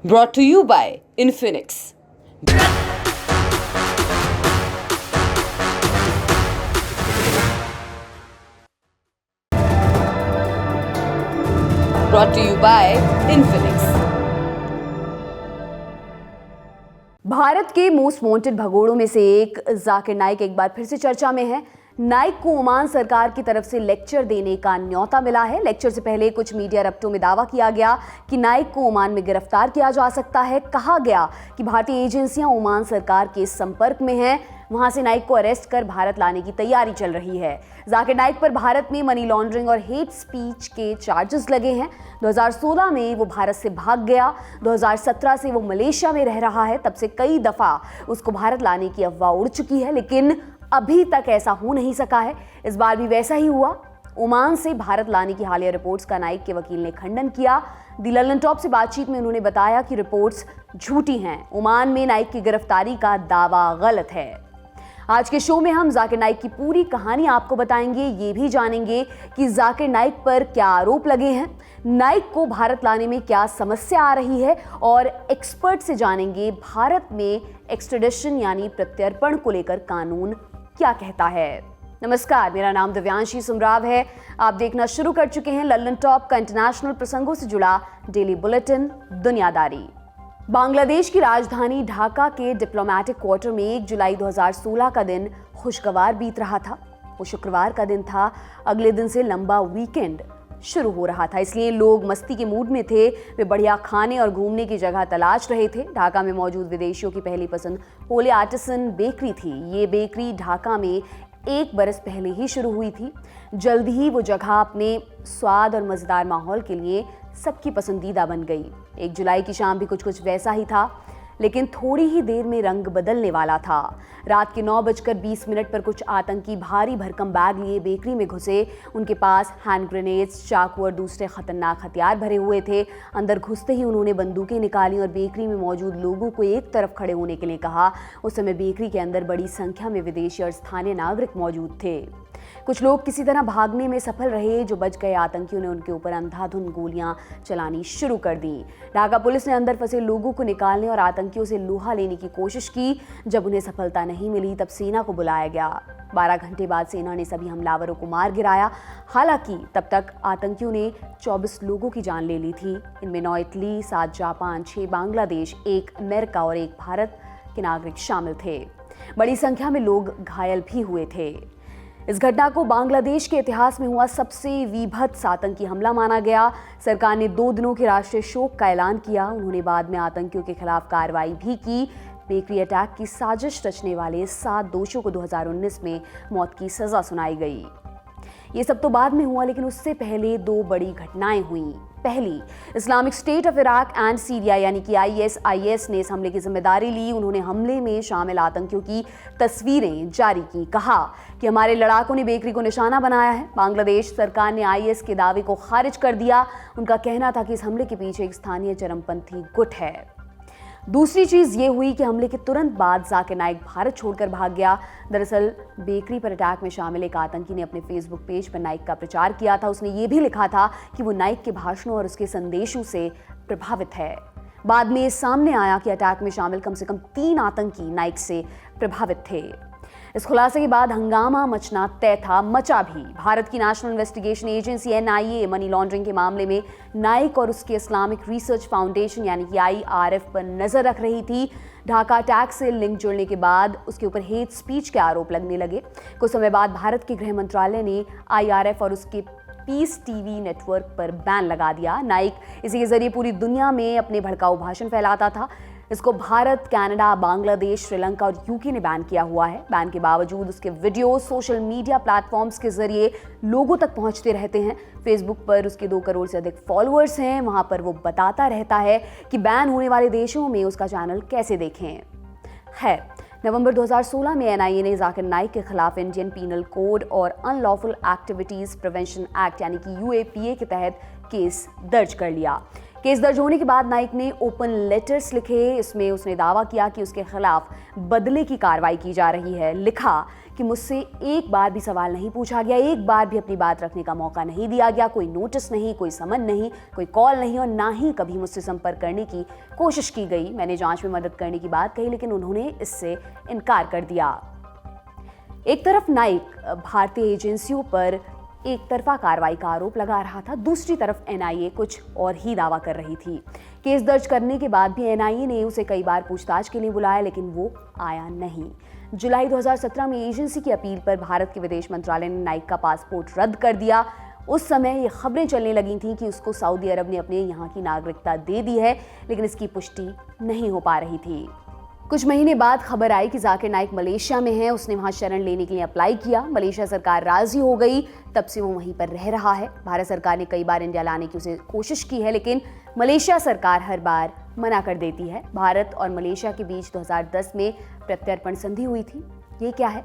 Brought to you by Infinix. Brought to you by Infinix. Bharat के most wanted भगोड़ों में से एक जाकिर नाइक एक बार फिर से चर्चा में है। नाइक को ओमान सरकार की तरफ से लेक्चर देने का न्योता मिला है। लेक्चर से पहले कुछ मीडिया रप्टों में दावा किया गया कि नाइक को ओमान में गिरफ्तार किया जा सकता है। कहा गया कि भारतीय एजेंसियां ओमान सरकार के संपर्क में हैं, वहां से नाइक को अरेस्ट कर भारत लाने की तैयारी चल रही है। जाकिर नाइक पर भारत में मनी लॉन्ड्रिंग और हेट स्पीच के चार्जेस लगे हैं। 2016 में वो भारत से भाग गया। 2017 से वो मलेशिया में रह रहा है। तब से कई दफा उसको भारत लाने की अफवाह उड़ चुकी है, लेकिन अभी तक ऐसा हो नहीं सका है। इस बार भी वैसा ही हुआ। ओमान से भारत लाने की हालिया रिपोर्ट्स का नाइक के वकील ने खंडन किया। दी लंदन टॉप से बातचीत में उन्होंने बताया कि रिपोर्ट्स झूठी हैं। ओमान में नाइक की गिरफ्तारी का दावा गलत है। आज के शो में हम जाकिर नाइक की पूरी कहानी आपको बताएंगे। ये भी जानेंगे कि जाकिर नाइक पर क्या आरोप लगे हैं, नाइक को भारत लाने में क्या समस्या आ रही है, और एक्सपर्ट से जानेंगे भारत में एक्सट्रेडिशन यानी प्रत्यर्पण को लेकर कानून क्या कहता है। नमस्कार, मेरा नाम दिव्यांशी सुमराव है। आप देखना शुरू कर चुके हैं लंदन टॉप का इंटरनेशनल प्रसंगों से जुड़ा डेली बुलेटिन दुनियादारी। बांग्लादेश की राजधानी ढाका के डिप्लोमेटिक क्वार्टर में 1 जुलाई 2016 का दिन खुशगवार बीत रहा था। वो शुक्रवार का दिन था। अगले दिन से लंबा वीकेंड शुरू हो रहा था, इसलिए लोग मस्ती के मूड में थे। वे बढ़िया खाने और घूमने की जगह तलाश रहे थे। ढाका में मौजूद विदेशियों की पहली पसंद पोले आर्टिसन बेकरी थी। ये बेकरी ढाका में 1 बरस पहले ही शुरू हुई थी। जल्द ही वो जगह अपने स्वाद और मज़ेदार माहौल के लिए सबकी पसंदीदा बन गई। 1 जुलाई की शाम भी कुछ वैसा ही था, लेकिन थोड़ी ही देर में रंग बदलने वाला था। रात के 9:20 पर कुछ आतंकी भारी भरकम बैग लिए बेकरी में घुसे। उनके पास हैंड ग्रेनेड्स, चाकू और दूसरे खतरनाक हथियार भरे हुए थे। अंदर घुसते ही उन्होंने बंदूकें निकाली और बेकरी में मौजूद लोगों को एक तरफ खड़े होने के लिए कहा। उस समय बेकरी के अंदर बड़ी संख्या में विदेशी और स्थानीय नागरिक मौजूद थे। कुछ लोग किसी तरह भागने में सफल रहे। जो बच गए, आतंकियों ने उनके ऊपर अंधाधुंध गोलियां चलानी शुरू कर दी। ढाका पुलिस ने अंदर फंसे लोगों को निकालने और आतंकियों से लोहा लेने की कोशिश की। जब उन्हें सफलता नहीं मिली, तब सेना को बुलाया गया। 12 घंटे बाद सेना ने सभी हमलावरों को मार गिराया। हालांकि तब तक आतंकियों ने 24 लोगों की जान ले ली थी। इनमें 9 इटली, 7 जापान, 6 बांग्लादेश, 1 अमेरिका और 1 भारत के नागरिक शामिल थे। बड़ी संख्या में लोग घायल भी हुए थे। इस घटना को बांग्लादेश के इतिहास में हुआ सबसे विभत्स आतंकी हमला माना गया। सरकार ने 2 दिनों के राष्ट्रीय शोक का ऐलान किया। उन्होंने बाद में आतंकियों के खिलाफ कार्रवाई भी की। बेकरी अटैक की साजिश रचने वाले 7 दोषियों को 2019 में मौत की सजा सुनाई गई। ये सब तो बाद में हुआ, लेकिन उससे पहले 2 बड़ी घटनाएं हुई। पहली, Islamic state of Iraq and Syria यानी कि ISIS ने इस हमले की जिम्मेदारी ली। उन्होंने हमले में शामिल आतंकियों की तस्वीरें जारी की। कहा कि हमारे लड़ाकों ने बेकरी को निशाना बनाया है। बांग्लादेश सरकार ने IS के दावे को खारिज कर दिया। उनका कहना था कि इस हमले के पीछे एक स्थानीय चरमपंथी गुट है। दूसरी चीज़ ये हुई कि हमले के तुरंत बाद जाकिर नाइक भारत छोड़कर भाग गया। दरअसल बेकरी पर अटैक में शामिल एक आतंकी ने अपने फेसबुक पेज पर नाइक का प्रचार किया था। उसने ये भी लिखा था कि वो नाइक के भाषणों और उसके संदेशों से प्रभावित है। बाद में सामने आया कि अटैक में शामिल कम से कम 3 आतंकी नाइक से प्रभावित थे। इस खुलासे के बाद हंगामा मचना तय था, मचा भी। भारत की national investigation agency NIA money laundering के मामले में नाइक और उसके इस्लामिक रिसर्च फाउंडेशन यानी कि IRF पर नजर रख रही थी। ढाका अटैक से लिंक जुड़ने के बाद उसके ऊपर हेट स्पीच के आरोप लगने लगे। कुछ समय बाद भारत के गृह मंत्रालय ने IRF और उसके पीस टीवी नेटवर्क पर बैन लगा दिया। नाइक इसी के जरिए पूरी दुनिया में अपने भड़काऊ भाषण फैलाता था। इसको भारत, कनाडा, बांग्लादेश, श्रीलंका और UK ने बैन किया हुआ है। बैन के बावजूद उसके वीडियो सोशल मीडिया प्लेटफॉर्म्स के जरिए लोगों तक पहुंचते रहते हैं। फेसबुक पर उसके 2 करोड़ से अधिक फॉलोअर्स हैं। वहां पर वो बताता रहता है कि बैन होने वाले देशों में उसका चैनल कैसे देखें। है नवंबर 2016 में NIA ने जाकिर नाइक के खिलाफ इंडियन पीनल कोड और अनलॉफुल एक्टिविटीज प्रिवेंशन एक्ट यानी कि UAPA के तहत केस दर्ज कर लिया। केस दर्ज होने के बाद नाइक ने ओपन लेटर्स लिखे। इसमें उसने दावा किया कि उसके खिलाफ बदले की कार्रवाई की जा रही है। लिखा कि मुझसे एक बार भी सवाल नहीं पूछा गया, एक बार भी अपनी बात रखने का मौका नहीं दिया गया, कोई नोटिस नहीं, कोई समन नहीं, कोई कॉल नहीं और ना ही कभी मुझसे संपर्क करने की कोशिश की गई। मैंने जांच में मदद करने की बात कही लेकिन उन्होंने इससे इनकार कर दिया। एक तरफ नाइक भारतीय एजेंसियों पर एक तरफा कार्रवाई का आरोप लगा रहा था, दूसरी तरफ एनआईए कुछ और ही दावा कर रही थी। केस दर्ज करने के बाद भी एनआईए ने उसे कई बार पूछताछ के लिए बुलाया लेकिन वो आया नहीं। जुलाई 2017 में एजेंसी की अपील पर भारत के विदेश मंत्रालय ने नाइक का पासपोर्ट रद्द कर दिया। उस समय ये खबरें चलने लगी थीं कि उसको सऊदी अरब ने अपने यहाँ की नागरिकता दे दी है, लेकिन इसकी पुष्टि नहीं हो पा रही थी। कुछ महीने बाद खबर आई कि जाकिर नाइक मलेशिया में है। उसने वहां शरण लेने के लिए अप्लाई किया। मलेशिया सरकार राजी हो गई, तब से वो वहीं पर रह रहा है। भारत सरकार ने कई बार इंडिया लाने की उसे कोशिश की है लेकिन मलेशिया सरकार हर बार मना कर देती है। भारत और मलेशिया के बीच 2010 में प्रत्यर्पण संधि हुई थी। ये क्या है?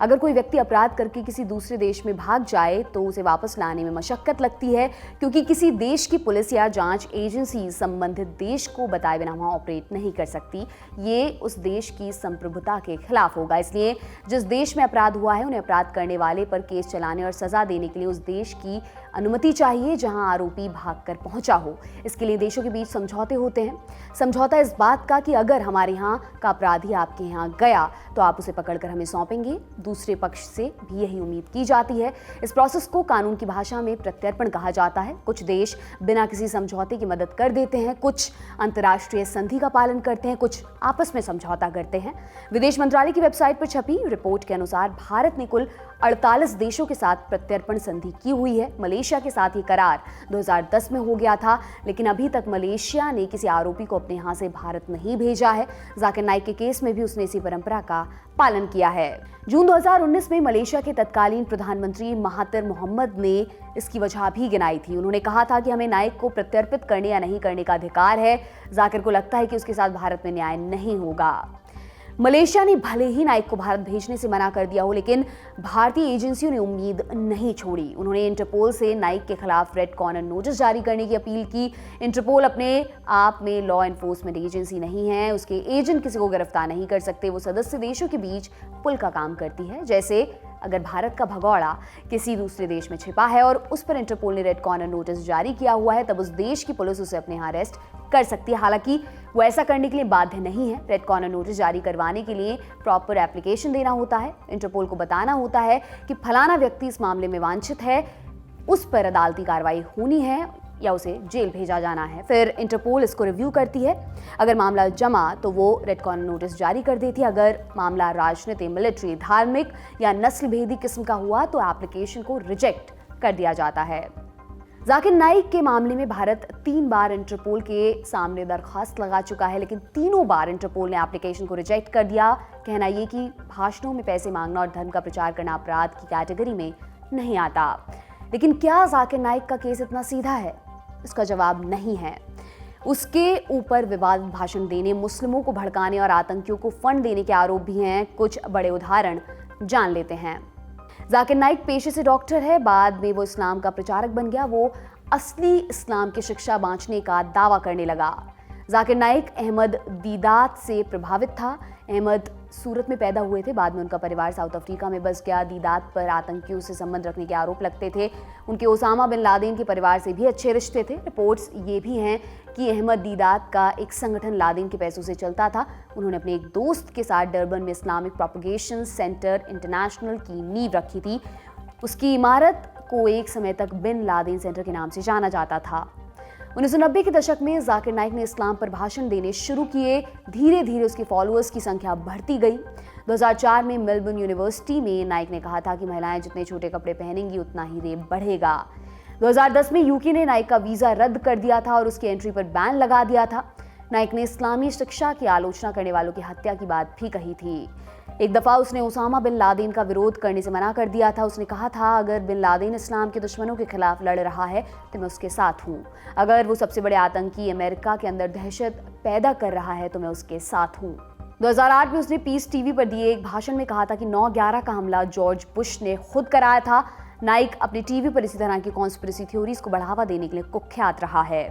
अगर कोई व्यक्ति अपराध करके किसी दूसरे देश में भाग जाए तो उसे वापस लाने में मशक्कत लगती है, क्योंकि किसी देश की पुलिस या जांच एजेंसी संबंधित देश को बताए बिना वहां ऑपरेट नहीं कर सकती। ये उस देश की संप्रभुता के खिलाफ होगा। इसलिए जिस देश में अपराध हुआ है उन्हें अपराध करने वाले पर केस चलाने और सजा देने के लिए उस देश की अनुमति चाहिए जहां आरोपी भागकर पहुंचा हो। इसके लिए देशों के बीच समझौते होते हैं। समझौता इस बात का कि अगर हमारे यहाँ का अपराधी आपके यहाँ गया तो आप उसे पकड़कर हमें सौंपेंगे। दूसरे पक्ष से भी यही उम्मीद की जाती है। इस प्रोसेस को कानून की भाषा में प्रत्यर्पण कहा जाता है। कुछ देश बिना किसी समझौते की मदद कर देते हैं, कुछ अंतर्राष्ट्रीय संधि का पालन करते हैं, कुछ आपस में समझौता करते हैं। विदेश मंत्रालय की वेबसाइट पर छपी रिपोर्ट के अनुसार भारत ने कुल 48 देशों के साथ प्रत्यर्पण संधि की हुई है। मलेशिया के साथ ये करार 2010 में हो गया था, लेकिन अभी तक मलेशिया ने किसी आरोपी को अपने यहाँ से भारत नहीं भेजा है। जाकिर नाइक के केस में भी उसने इसी परंपरा का पालन किया है। जून 2019 में मलेशिया के तत्कालीन प्रधानमंत्री महातिर मोहम्मद ने इसकी वजह भी गिनाई थी। उन्होंने कहा था कि हमें नाइक को प्रत्यर्पित करने या नहीं करने का अधिकार है। जाकिर को लगता है कि उसके साथ भारत में न्याय नहीं होगा। मलेशिया ने भले ही नाइक को भारत भेजने से मना कर दिया हो, लेकिन भारतीय एजेंसियों ने उम्मीद नहीं छोड़ी। उन्होंने इंटरपोल से नाइक के खिलाफ रेड कॉर्नर नोटिस जारी करने की अपील की। इंटरपोल अपने आप में लॉ एनफोर्समेंट एजेंसी नहीं है, उसके एजेंट किसी को गिरफ्तार नहीं कर सकते। वो सदस्य देशों के बीच पुल का काम करती है। जैसे अगर भारत का भगौड़ा किसी दूसरे देश में छिपा है और उस पर इंटरपोल ने रेड कॉर्नर नोटिस जारी किया हुआ है, तब उस देश की पुलिस उसे अपने यहाँ अरेस्ट कर सकती है। हालांकि वो ऐसा करने के लिए बाध्य नहीं है। रेड कॉर्नर नोटिस जारी करवाने के लिए प्रॉपर एप्लीकेशन देना होता है। इंटरपोल को बताना होता है कि फलाना व्यक्ति इस मामले में वांछित है, उस पर अदालती कार्रवाई होनी है या उसे जेल भेजा जाना है। फिर इंटरपोल इसको रिव्यू करती है। अगर मामला जमा तो वो रेड कॉर्नर नोटिस जारी कर देती है। अगर मामला राजनीतिक, मिलिट्री, धार्मिक या नस्ल भेदी किस्म का हुआ तो एप्लीकेशन को रिजेक्ट कर दिया जाता है। जाकिर नाइक के मामले में भारत 3 बार इंटरपोल के सामने दरखास्त लगा चुका है, लेकिन तीनों बार इंटरपोल ने एप्लीकेशन को रिजेक्ट कर दिया। कहना ये कि भाषणों में पैसे मांगना और धर्म का प्रचार करना अपराध की कैटेगरी में नहीं आता। लेकिन क्या जाकिर नाइक का केस इतना सीधा है? इसका जवाब नहीं है। उसके ऊपर विवादित भाषण देने, मुस्लिमों को भड़काने और आतंकियों को फंड देने के आरोप भी हैं। कुछ बड़े उदाहरण जान लेते हैं। जाकिर नाइक पेशे से डॉक्टर है, बाद में वो इस्लाम का प्रचारक बन गया। वो असली इस्लाम की शिक्षा बांटने का दावा करने लगा। जाकिर नाइक अहमद दीदात से प्रभावित था। अहमद सूरत में पैदा हुए थे, बाद में उनका परिवार साउथ अफ्रीका में बस गया। दीदात पर आतंकियों से संबंध रखने के आरोप लगते थे। उनके ओसामा बिन लादेन के परिवार से भी अच्छे रिश्ते थे। रिपोर्ट्स ये भी हैं कि अहमद दीदात का एक संगठन लादेन के पैसों से चलता था। उन्होंने अपने एक दोस्त के साथ डरबन में इस्लामिक प्रोपगेशन सेंटर इंटरनेशनल की नींव रखी थी। उसकी इमारत को एक समय तक बिन लादेन सेंटर के नाम से जाना जाता था। 1990 के दशक में जाकिर नाइक ने इस्लाम पर भाषण देने शुरू किए। धीरे धीरे उसके फॉलोअर्स की संख्या बढ़ती गई। 2004 में मेलबर्न यूनिवर्सिटी में नाइक ने कहा था कि महिलाएं जितने छोटे कपड़े पहनेंगी उतना ही रेप बढ़ेगा। 2010 में यूके ने नाइक का वीज़ा रद्द कर दिया था और उसकी एंट्री पर बैन लगा दिया था। नाइक ने इस्लामी शिक्षा की आलोचना करने वालों की हत्या की बात भी कही थी। एक दफ़ा उसने ओसामा बिन लादेन का विरोध करने से मना कर दिया था। उसने कहा था, अगर बिन लादेन इस्लाम के दुश्मनों के खिलाफ लड़ रहा है तो मैं उसके साथ हूँ। अगर वो सबसे बड़े आतंकी अमेरिका के अंदर दहशत पैदा कर रहा है तो मैं उसके साथ हूँ। 2008 में उसने पीस टीवी पर दिए एक भाषण में कहा था कि 9/11 का हमला जॉर्ज बुश ने खुद कराया था। नाइक अपने टीवी पर इसी तरह की कॉन्स्पिरेसी थ्योरीज को बढ़ावा देने के लिए कुख्यात रहा है।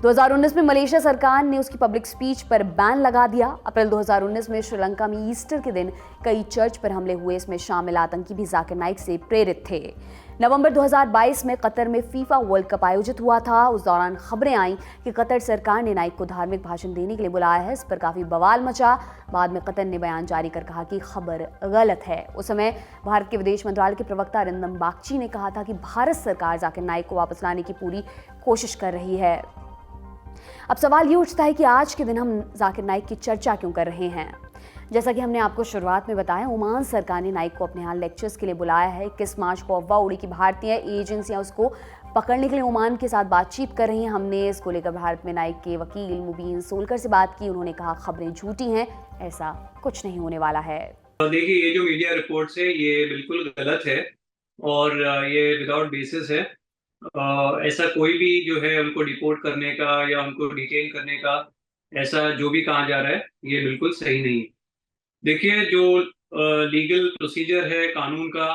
2019 में मलेशिया सरकार ने उसकी पब्लिक स्पीच पर बैन लगा दिया। अप्रैल 2019 में श्रीलंका में ईस्टर के दिन कई चर्च पर हमले हुए। इसमें शामिल आतंकी भी जाकिर नाइक से प्रेरित थे। नवंबर 2022 में कतर में फीफा वर्ल्ड कप आयोजित हुआ था। उस दौरान खबरें आईं कि कतर सरकार ने नाइक को धार्मिक भाषण देने के लिए बुलाया है। इस पर काफी बवाल मचा। बाद में कतर ने बयान जारी कर कहा कि खबर गलत है। उस समय भारत के विदेश मंत्रालय के प्रवक्ता अरिंदम बागची ने कहा था कि भारत सरकार जाकिर नाइक को वापस लाने की पूरी कोशिश कर रही है। अब सवाल ये उठता है कि आज के दिन हम जाकिर नाइक की चर्चा क्यों कर रहे हैं। जैसा कि हमने आपको शुरुआत में बताया, ओमान सरकार ने नाइक को अपने यहाँ लेक्चर्स के लिए बुलाया है। 21 मार्च को अफवाह उड़ी कि भारतीय एजेंसियां उसको पकड़ने के लिए ओमान के साथ बातचीत कर रही हैं। हमने इसको लेकर भारत में नाइक के वकील मुबीन सोलकर से बात की। उन्होंने कहा खबरें झूठी हैं, ऐसा कुछ नहीं होने वाला है। देखिए, ये जो मीडिया रिपोर्ट्स है ये बिल्कुल गलत है और ये विदाउट बेसिस है। ऐसा कोई भी जो है उनको डिपोर्ट करने का या उनको डिटेन करने का ऐसा जो भी कहा जा रहा है ये बिल्कुल सही नहीं है। देखिए, जो लीगल प्रोसीजर है कानून का,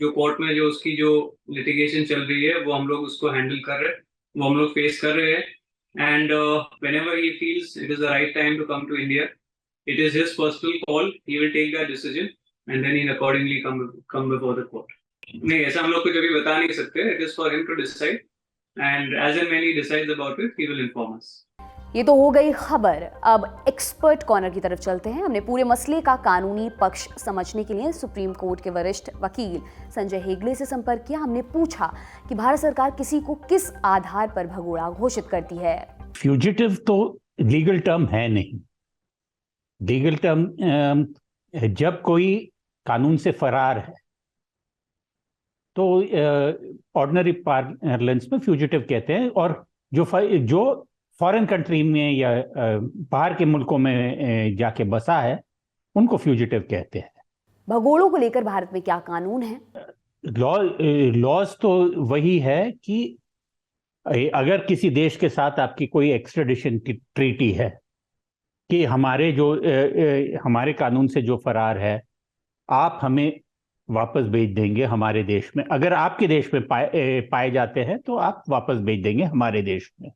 जो कोर्ट में जो उसकी जो लिटिगेशन चल रही है वो हम लोग उसको हैंडल कर रहे हैं, वो हम लोग फेस कर रहे हैं। And whenever he feels it is the right time to come to India, it is his personal call. He will take that decision and then he'll accordingly come before the court. नहीं, ऐसा हम लोग को कभी बता नहीं सकते। It is for him to decide and as and when he decides about it, he will inform us. ये तो हो गई खबर। अब एक्सपर्ट कॉर्नर की तरफ चलते हैं। हमने पूरे मसले का कानूनी पक्ष समझने के लिए सुप्रीम कोर्ट के वरिष्ठ वकील संजय हेगड़े से संपर्क किया। हमने पूछा कि भारत सरकार किसी को किस आधार पर भगोड़ा घोषित करती है। फ्यूजिटिव तो लीगल टर्म है नहीं। लीगल टर्म जब कोई कानून से फरार है तो ऑर्डिनरी पार्लेंस में फ्यूजिटिव कहते हैं, और जो फॉरेन कंट्री में या बाहर के मुल्कों में जाके बसा है उनको फ्यूजिटिव कहते हैं। भगोड़ों को लेकर भारत में क्या कानून है? लॉज तो वही है कि अगर किसी देश के साथ आपकी कोई एक्स्ट्रेडिशन की ट्रीटी है कि हमारे कानून से जो फरार है आप हमें वापस भेज देंगे हमारे देश में। अगर आपके देश में पाए जाते हैं तो आप वापस भेज देंगे हमारे देश में।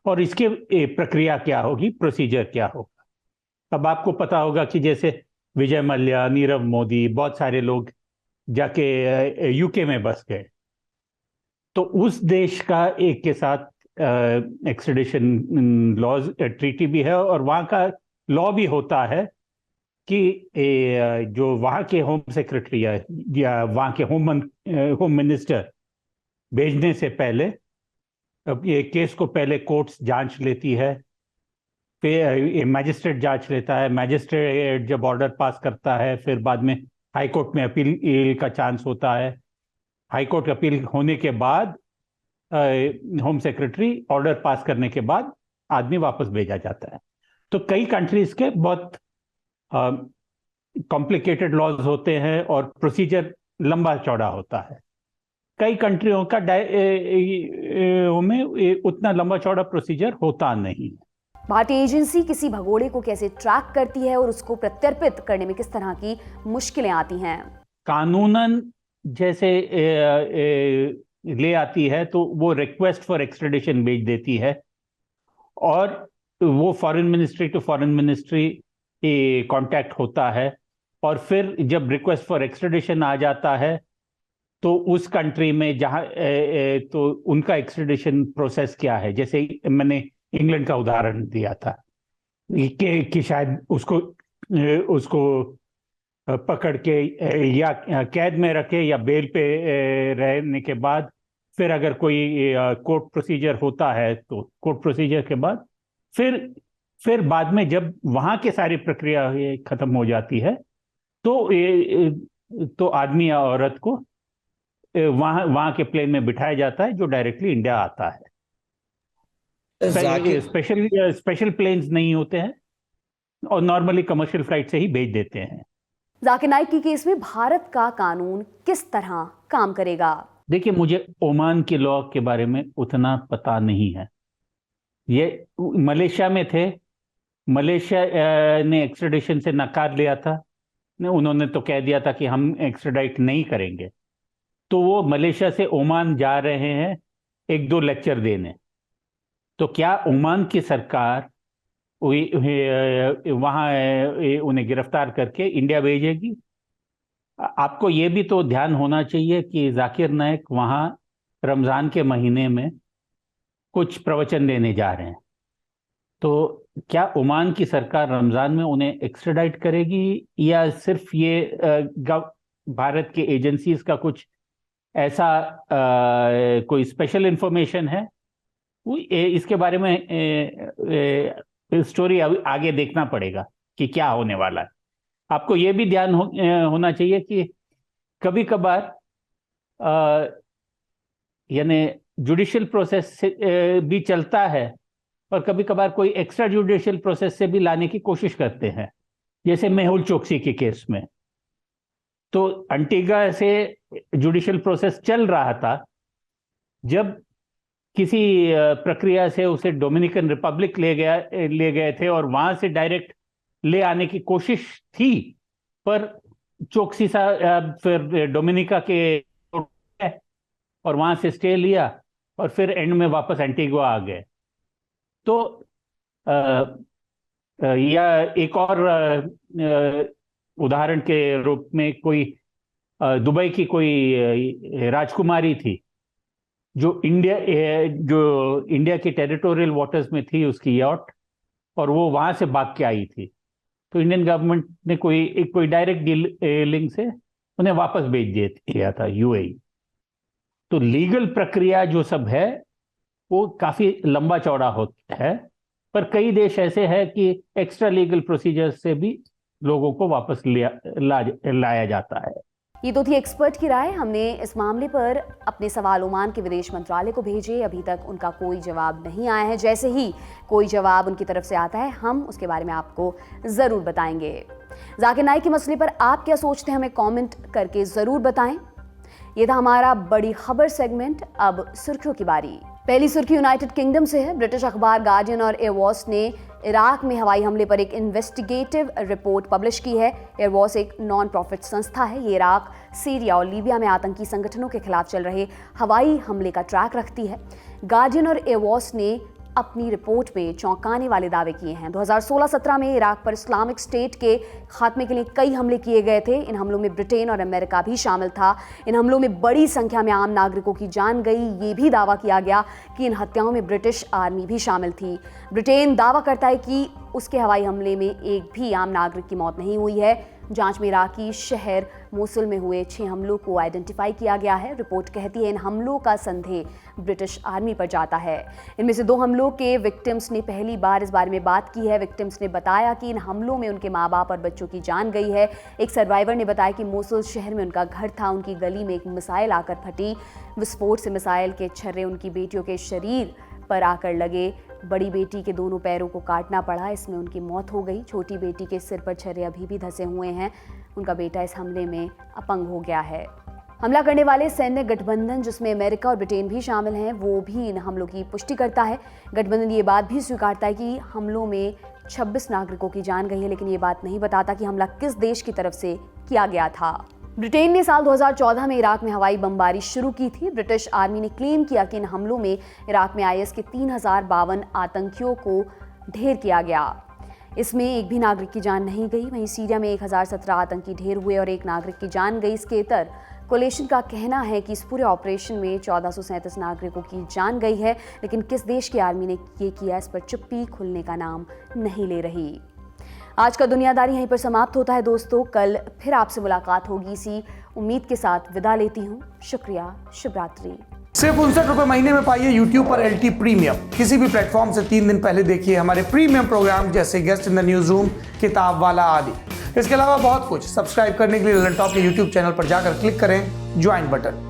और इसके प्रक्रिया क्या होगी, प्रोसीजर क्या होगा। अब आपको पता होगा कि जैसे विजय मल्ल्या, नीरव मोदी, बहुत सारे लोग जाके यूके में बस गए, तो उस देश का एक के साथ एक्सट्रेडिशन लॉज ट्रीटी भी है, और वहाँ का लॉ भी होता है कि जो वहाँ के होम सेक्रेटरी या वहाँ के होम मिनिस्टर भेजने से पहले अब ये केस को पहले कोर्ट्स जांच लेती है, फिर मैजिस्ट्रेट जांच लेता है। मैजिस्ट्रेट जब ऑर्डर पास करता है फिर बाद में हाई कोर्ट में अपील का चांस होता है। हाई कोर्ट अपील होने के बाद होम सेक्रेटरी ऑर्डर पास करने के बाद आदमी वापस भेजा जाता है। तो कई कंट्रीज के बहुत कॉम्प्लिकेटेड लॉज होते हैं और प्रोसीजर लंबा चौड़ा होता है। कई कंट्रियों का में उतना लंबा चौड़ा प्रोसीजर होता नहीं। भारतीय एजेंसी किसी भगोड़े को कैसे ट्रैक करती है और उसको प्रत्यर्पित करने में किस तरह की मुश्किलें आती हैं? कानूनन जैसे ले आती है तो वो रिक्वेस्ट फॉर एक्स्ट्रेडिशन भेज देती है, और वो foreign ministry to foreign ministry contact होता है, और फिर जब रिक्वेस्ट फॉर एक्स्ट्रेडिशन आ जाता है तो उस कंट्री में जहाँ तो उनका एक्स्ट्रेडिशन प्रोसेस क्या है। जैसे मैंने इंग्लैंड का उदाहरण दिया था कि शायद उसको पकड़ के या कैद में रखे या बेल पे रहने के बाद फिर अगर कोई कोर्ट प्रोसीजर होता है तो कोर्ट प्रोसीजर के बाद फिर बाद में जब वहाँ के सारी प्रक्रिया खत्म हो जाती है तो आदमी या औरत को वहाँ के प्लेन में बिठाया जाता है जो डायरेक्टली इंडिया आता है। स्पेशल प्लेन्स नहीं होते हैं और नॉर्मली कमर्शियल फ्लाइट से ही भेज देते हैं। जाकिर नाइक के केस में भारत का कानून किस तरह काम करेगा? देखिए, मुझे ओमान के लॉ के बारे में उतना पता नहीं है। ये मलेशिया में थे, मलेशिया ने एक्स्ट्रेडिशन से नकार लिया था। उन्होंने तो कह दिया था कि हम एक्स्ट्रेडाइट नहीं करेंगे, तो वो मलेशिया से ओमान जा रहे हैं 1-2 लेक्चर देने। तो क्या ओमान की सरकार वहाँ उन्हें गिरफ्तार करके इंडिया भेजेगी? आपको ये भी तो ध्यान होना चाहिए कि जाकिर नाइक वहाँ रमज़ान के महीने में कुछ प्रवचन देने जा रहे हैं। तो क्या ओमान की सरकार रमज़ान में उन्हें एक्स्ट्राडाइट करेगी, या सिर्फ ये भारत के एजेंसीज का कुछ ऐसा कोई स्पेशल इंफॉर्मेशन है? इसके बारे में स्टोरी आगे देखना पड़ेगा कि क्या होने वाला है। आपको ये भी ध्यान होना चाहिए कि कभी कभार यानी जुडिशियल प्रोसेस से भी चलता है, और कभी कभार कोई एक्स्ट्रा जुडिशियल प्रोसेस से भी लाने की कोशिश करते हैं, जैसे मेहुल चोकसी के केस में। तो अंटिगा से जुडिशियल प्रोसेस चल रहा था, जब किसी प्रक्रिया से उसे डोमिनिकन रिपब्लिक ले गए थे और वहां से डायरेक्ट ले आने की कोशिश थी, पर चोकसी साहब फिर डोमिनिका के और वहां से स्टे लिया और फिर एंड में वापस एंटीगुआ आ गए। तो या एक और उदाहरण के रूप में कोई दुबई की कोई राजकुमारी थी जो इंडिया के टेरिटोरियल वाटर्स में थी, उसकी यॉट, और वो वहां से भाग के आई थी। तो इंडियन गवर्नमेंट ने कोई डायरेक्ट डीलिंग से उन्हें वापस भेज दिया था यूएई। तो लीगल प्रक्रिया जो सब है वो काफी लंबा चौड़ा होता है, पर कई देश ऐसे हैं कि एक्स्ट्रा लीगल प्रोसीजर्स से भी लोगों को वापस लाया जाता है। ये तो थी एक्सपर्ट की राय। हमने इस मामले पर अपने सवाल ओमान के विदेश मंत्रालय को भेजे, अभी तक उनका कोई जवाब नहीं आया है। जैसे ही कोई जवाब उनकी तरफ से आता है हम उसके बारे में आपको ज़रूर बताएंगे। जाकिर नाइक के मसले पर आप क्या सोचते हैं, हमें कमेंट करके ज़रूर बताएं। ये था हमारा बड़ी खबर सेगमेंट। अब सुर्खियों की बारी। पहली सुर्खी यूनाइटेड किंगडम से है। ब्रिटिश अखबार गार्डियन और एयरवॉस ने इराक में हवाई हमले पर एक इन्वेस्टिगेटिव रिपोर्ट पब्लिश की है। एयरवॉस एक नॉन प्रॉफिट संस्था है। ये इराक, सीरिया और लीबिया में आतंकी संगठनों के खिलाफ चल रहे हवाई हमले का ट्रैक रखती है। गार्डियन और एयरवॉस ने अपनी रिपोर्ट में चौंकाने वाले दावे किए हैं। 2016-17 में इराक पर इस्लामिक स्टेट के खात्मे के लिए कई हमले किए गए थे। इन हमलों में ब्रिटेन और अमेरिका भी शामिल था। इन हमलों में बड़ी संख्या में आम नागरिकों की जान गई। ये भी दावा किया गया कि इन हत्याओं में ब्रिटिश आर्मी भी शामिल थी। ब्रिटेन दावा करता है कि उसके हवाई हमले में एक भी आम नागरिक की मौत नहीं हुई है। जांच में इराकी शहर मोसुल में हुए 6 हमलों को आइडेंटिफाई किया गया है। रिपोर्ट कहती है इन हमलों का संदेह ब्रिटिश आर्मी पर जाता है। इनमें से 2 हमलों के विक्टिम्स ने पहली बार इस बारे में बात की है। विक्टिम्स ने बताया कि इन हमलों में उनके माँ बाप और बच्चों की जान गई है। एक सर्वाइवर ने बताया कि मोसुल शहर में उनका घर था, उनकी गली में एक मिसाइल आकर फटी। विस्फोट से मिसाइल के छर्रे उनकी बेटियों के शरीर पर आकर लगे। बड़ी बेटी के दोनों पैरों को काटना पड़ा, इसमें उनकी मौत हो गई। छोटी बेटी के सिर पर छर्रे अभी भी धंसे हुए हैं। उनका बेटा इस हमले में अपंग हो गया है। हमला करने वाले सैन्य गठबंधन, जिसमें अमेरिका और ब्रिटेन भी शामिल हैं, वो भी इन हमलों की पुष्टि करता है। गठबंधन ये बात भी स्वीकारता है कि हमलों में 26 नागरिकों की जान गई है, लेकिन ये बात नहीं बताता कि हमला किस देश की तरफ से किया गया था। ब्रिटेन ने साल 2014 में इराक में हवाई बमबारी शुरू की थी। ब्रिटिश आर्मी ने क्लेम किया कि इन हमलों में इराक में आईएस के 3052 आतंकियों को ढेर किया गया। इसमें एक भी नागरिक की जान नहीं गई। वहीं सीरिया में 1017 आतंकी ढेर हुए और 1 नागरिक की जान गई। स्केतर कोलेशन का कहना है कि इस पूरे ऑपरेशन में 1437 नागरिकों की जान गई है, लेकिन किस देश की आर्मी ने ये किया, इस पर चुप्पी खुलने का नाम नहीं ले रही। आज का दुनियादारी यहीं पर समाप्त होता है दोस्तों। कल फिर आपसे मुलाकात होगी, इसी उम्मीद के साथ विदा लेती हूँ। शुक्रिया, शुभ रात्रि। सिर्फ 59 रुपए महीने में पाइए YouTube पर LT प्रीमियम। किसी भी प्लेटफॉर्म से 3 दिन पहले देखिए हमारे प्रीमियम प्रोग्राम जैसे guest in the news room, किताब वाला आदि। इसके अलावा बहुत कुछ। सब्सक्राइब करने के लिए ललन टॉप के YouTube चैनल पर जाकर क्लिक करें ज्वाइन बटन।